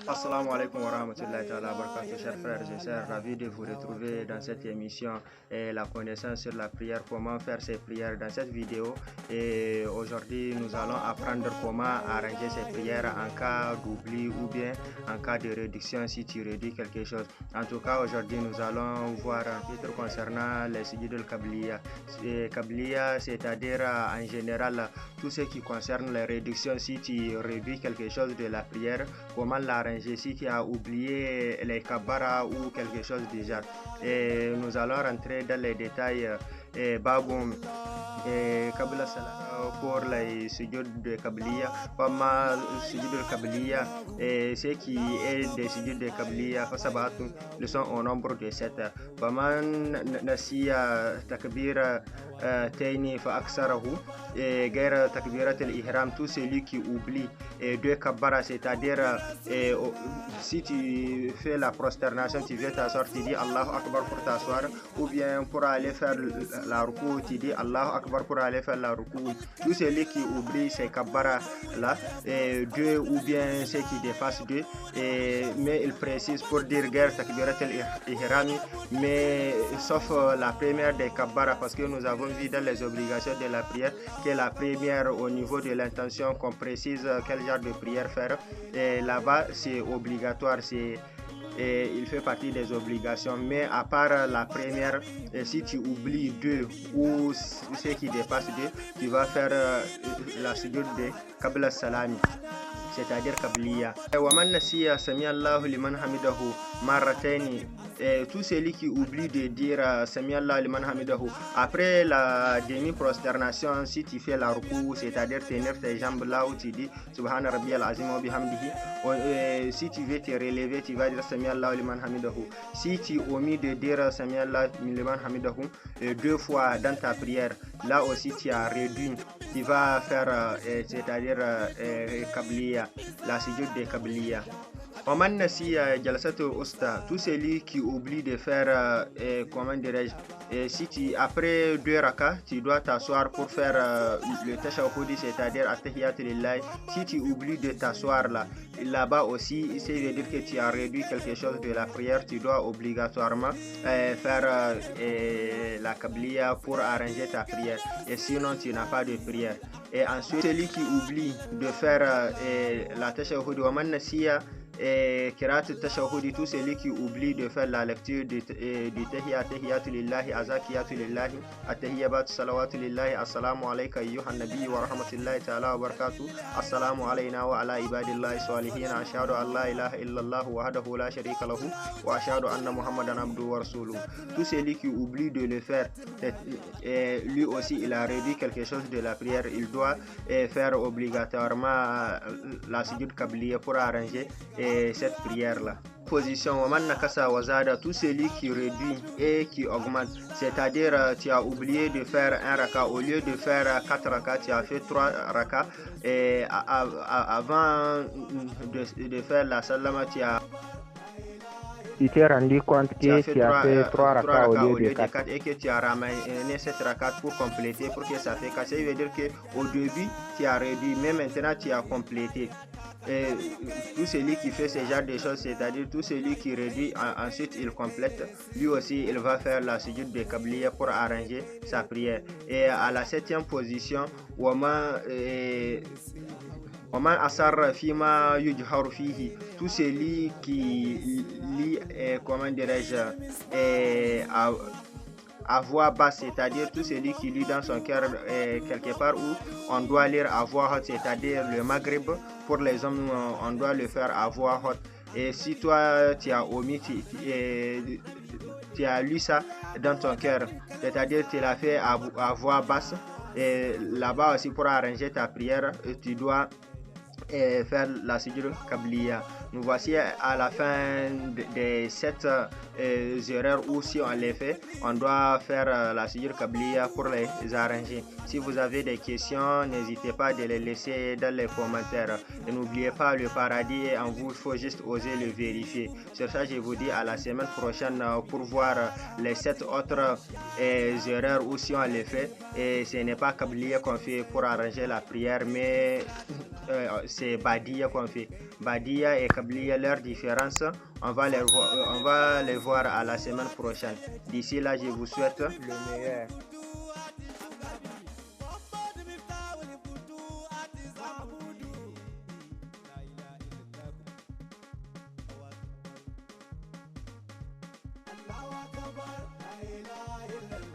Assalamu alaikum wa rahmatullahi ta'ala wa barakatuh, chers frères et sœurs, ravi de vous retrouver dans cette émission et la connaissance sur la prière, comment faire ses prières dans cette vidéo. Et aujourd'hui, nous allons apprendre comment arranger ses prières en cas d'oubli ou bien en cas de réduction si tu réduis quelque chose. En tout cas, aujourd'hui, nous allons voir un titre concernant les sujud al-Qabliya. Qabliya, c'est-à-dire en général tout ce qui concerne les réductions si tu réduis quelque chose de la prière, comment l'arranger si tu as oublié les kabbara ou quelque chose déjà. Et nous allons rentrer dans les détails. Baboum Kabla Salah pour les sujud de Kabliya, Pama sujud de Kabliya, et ce qui est des sujud de Kabliya, Fasabatu, le sont au nombre de 7. Paman Nasiya Takbira Taini Fa Aksarahu, et Gaira Takbirat al-Ihram, tout celui qui oublie deux kabbara, c'est-à-dire si tu fais la prosternation, tu veux t'asseoir, tu dis Allahu Akbar pour t'asseoir, ou bien pour aller faire la ruku, tu dis Allahu Akbar pour aller faire la ruku. Tout celui qui oublie ces kabbara là, deux ou bien ceux qui dépassent deux, mais il précise pour dire guerre takbirat al-ihrami, mais sauf la première des kabbara, parce que nous avons vu dans les obligations de la prière que la première au niveau de l'intention qu'on précise quel genre de prière faire, et là-bas c'est obligatoire, et il fait partie des obligations, mais à part la première, si tu oublies deux ou ce qui dépasse deux, tu vas faire la sujoud de Qabla Salami, c'est-à-dire Qabliya. Waman nasiya Sami Allahu liman hamidahu marratayni, tout celui qui oublie de dire Sami Allahu liman hamidahu après la demi-prosternation, si tu fais la ruku, c'est-à-dire tenir tes jambes là où tu dis Subhana Rabbiyal Azim wa bihamdihi, si tu veux te relever, tu vas dire Sami Allahu liman hamidahu. Si tu omis de dire Sami Allahu liman hamidahu deux fois dans ta prière, là aussi tu as réduit, tu vas faire c'est-à-dire Qabliya, la sujoud de Qabliya. Oman Nasiya Jalsatul Usta, tout celui qui oublie de faire comment dirais-je, si tu après deux rakas, tu dois t'asseoir pour faire le tashahhudi, c'est-à-dire Attahiyatu Lillahi. Si tu oublies de t'asseoir là-bas aussi, ça veut dire que tu as réduit quelque chose de la prière, tu dois obligatoirement faire la Qabliya pour arranger ta prière, et sinon tu n'as pas de prière. Et ensuite, celui qui oublie de faire la tashahhudi, Oman Nasiya Kirat Tashahudi, tout celui qui oublie de faire la lecture du Tahiyya, Tahiyatu Lillahi, Azakiyatu Lillahi, Attahiyabatu Salawatu Lillahi, Assalamu alayka ayyuhan nabiy wa rahmatullahi ta'ala wa barakatuh, Assalamu alayna wa ala ibadillahi salihin, ashhadu an la ilaha illallah wahdahu la sharika lahu wa ashhadu anna Muhammadan abduhu wa rasuluhu. Tout celui qui oublie de le faire, lui aussi il a réduit quelque chose de la prière, il doit faire obligatoirement la sujoud Qabliya pour arranger cette prière là. Position Waman Nakasa Wazada, tout celui qui réduit et qui augmente, c'est-à-dire tu as oublié de faire un raka, au lieu de faire 4 raka, tu as fait 3 raka, et avant de faire la salama, tu t'es rendu compte que tu as fait 3 rakas au lieu de 4 et que tu as ramené cette rakat pour compléter, pour que ça fait 4. Ça veut dire qu'au début tu as réduit, mais maintenant tu as complété. Et tout celui qui fait ce genre de choses, c'est-à-dire tout celui qui réduit, ensuite il complète, lui aussi il va faire la sujoud de Qabliya pour arranger sa prière. Et à la 7e position, Oman Asar Fima Yujhar Fihi, tout celui qui lit, comment dirais-je, à voix basse, c'est-à-dire tout celui qui lit dans son cœur quelque part où on doit lire à voix haute, c'est-à-dire le Maghreb, pour les hommes on doit le faire à voix haute. Et si toi tu as omis, tu as lu ça dans ton cœur, c'est-à-dire tu l'as fait à voix basse, et là-bas aussi pour arranger ta prière, tu dois faire la sujoud Qabliya. Nous voici à la fin des 7 erreurs où si on les fait, on doit faire la sujoud Qabliya pour les arranger. Si vous avez des questions, n'hésitez pas de les laisser dans les commentaires. Et n'oubliez pas, le paradis est en vous, il faut juste oser le vérifier. Sur ça, je vous dis à la semaine prochaine pour voir les 7 autres erreurs où si on les fait, et ce n'est pas Qabliya qu'on fait pour arranger la prière, mais c'est Badia qu'on fait. Badia et Kabliya, leur différence, on va les voir à la semaine prochaine. D'ici là, je vous souhaite le meilleur. Allahu Akbar, la ilaha illallah.